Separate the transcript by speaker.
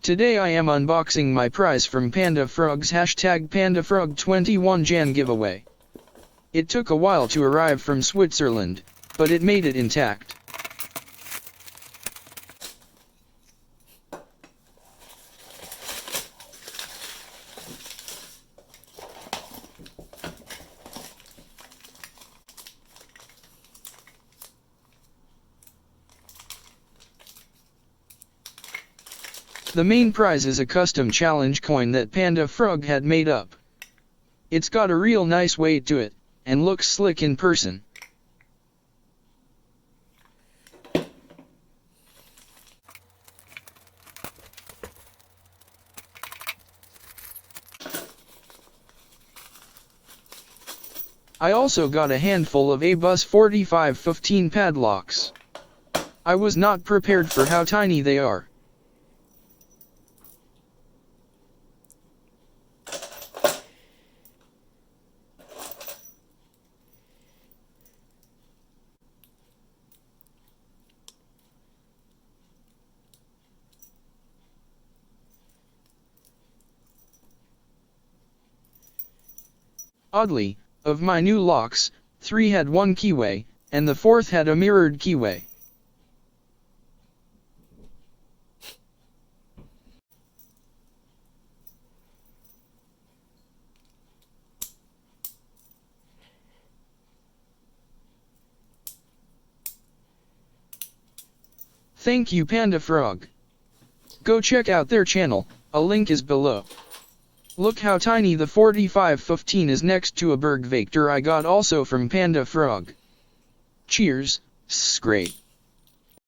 Speaker 1: Today I am unboxing my prize from Panda Frog's #PandaFrog21 Jan giveaway. It took a while to arrive from Switzerland, but it made it intact. The main prize is a custom challenge coin that Panda Frog had made up. It's got a real nice weight to it, and looks slick in person. I also got a handful of ABUS 4515 padlocks. I was not prepared for how tiny they are. Oddly, of my new locks, 3 had one keyway, and the 4th had a mirrored keyway. Thank you Panda Frog. Go check out their channel, a link is below. Look how tiny the 4515 is next to a Bergvector I got also from Panda Frog. Cheers, great.